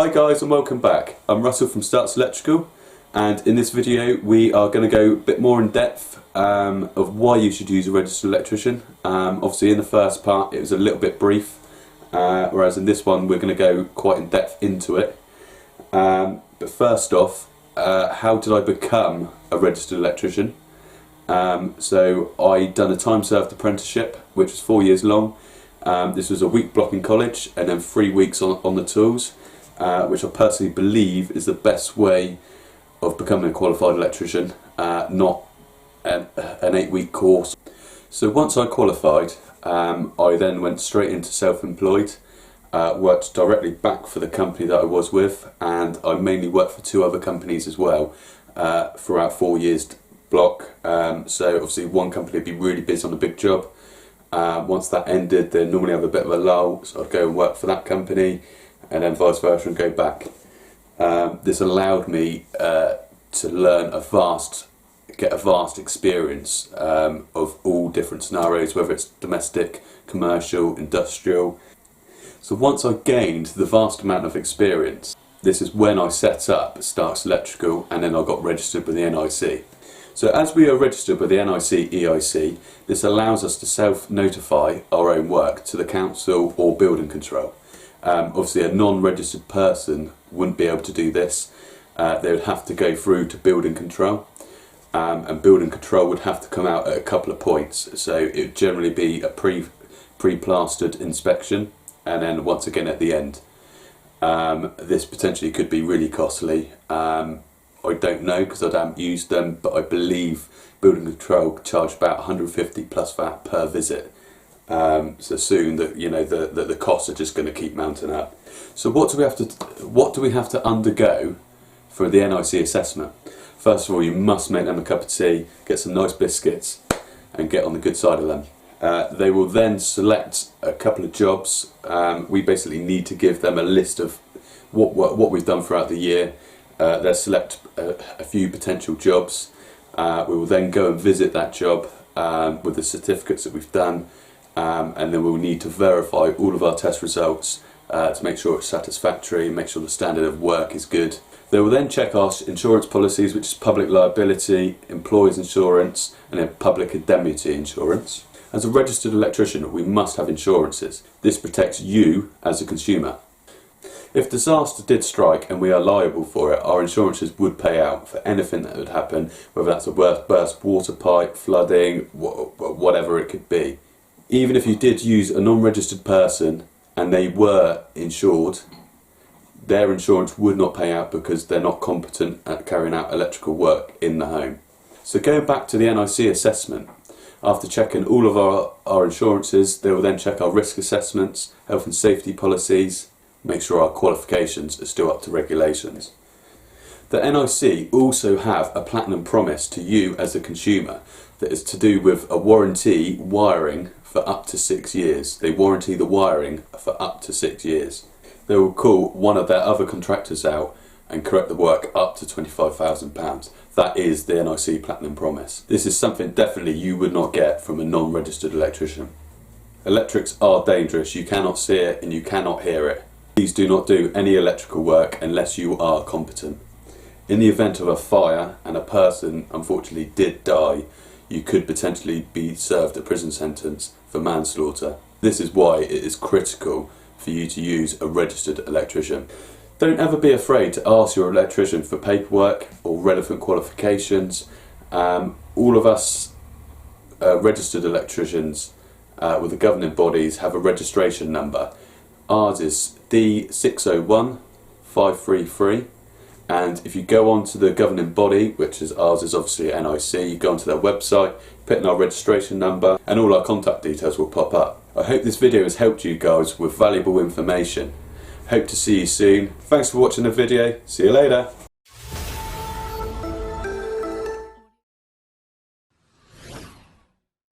Hi guys and welcome back. I'm Russell from Starts Electrical, and in this video we are going to go a bit more in depth of why you should use a registered electrician. Obviously in the first part it was a little bit brief, whereas in this one we're going to go quite in depth into it. But first off, how did I become a registered electrician? So I done a time served apprenticeship which was 4 years long. This was a week block in college and then 3 weeks on the tools. Which I personally believe is the best way of becoming a qualified electrician, not an 8-week course. So once I qualified, I then went straight into self-employed, worked directly back for the company that I was with, and I mainly worked for 2 other companies as well throughout 4 years block. So obviously one company would be really busy on a big job. Once that ended, they normally have a bit of a lull, so I'd go and work for that company, and then vice versa and go back. This allowed me to learn get a vast experience of all different scenarios, whether it's domestic, commercial, industrial. So once I gained the vast amount of experience, this is when I set up Starks Electrical, and then I got registered with the NIC. So as we are registered with the NIC EIC, this allows us to self-notify our own work to the council or building control. Obviously a non-registered person wouldn't be able to do this. They would have to go through to building control, and building control would have to come out at a couple of points. So it would generally be a pre-plastered inspection, and then once again at the end. This potentially could be really costly. I don't know because I haven't used them, but I believe building control charge about 150 plus VAT per visit. So soon that the costs are just going to keep mounting up. So what do we have to undergo for the NIC assessment? First of all, you must make them a cup of tea, get some nice biscuits, and get on the good side of them. They will then select a couple of jobs. We basically need to give them a list of what we've done throughout the year. They'll select a few potential jobs. We will then go and visit that job with the certificates that we've done. And then we'll need to verify all of our test results to make sure it's satisfactory, make sure the standard of work is good. They will then check our insurance policies, which is public liability, employees insurance, and then public indemnity insurance. As a registered electrician, we must have insurances. This protects you as a consumer. If disaster did strike and we are liable for it, our insurances would pay out for anything that would happen, whether that's a burst water pipe, flooding, whatever it could be. Even if you did use a non-registered person and they were insured, their insurance would not pay out because they're not competent at carrying out electrical work in the home. So going back to the NIC assessment, after checking all of our insurances, they will then check our risk assessments, health and safety policies, make sure our qualifications are still up to regulations. The NIC also have a platinum promise to you as a consumer that is to do with a warranty wiring for up to 6 years. They warranty the wiring for up to 6 years. They will call one of their other contractors out and correct the work up to £25,000. That is the NIC Platinum Promise. This is something definitely you would not get from a non-registered electrician. Electrics are dangerous. You cannot see it and you cannot hear it. Please do not do any electrical work unless you are competent. In the event of a fire and a person unfortunately did die, you could potentially be served a prison sentence for manslaughter. This is why it is critical for you to use a registered electrician. Don't ever be afraid to ask your electrician for paperwork or relevant qualifications. All of us registered electricians with the governing bodies have a registration number. Ours is D601533. And if you go on to the governing body, which is ours is obviously NIC, you go onto their website, put in our registration number, and all our contact details will pop up. I hope this video has helped you guys with valuable information. Hope to see you soon. Thanks for watching the video. See you later.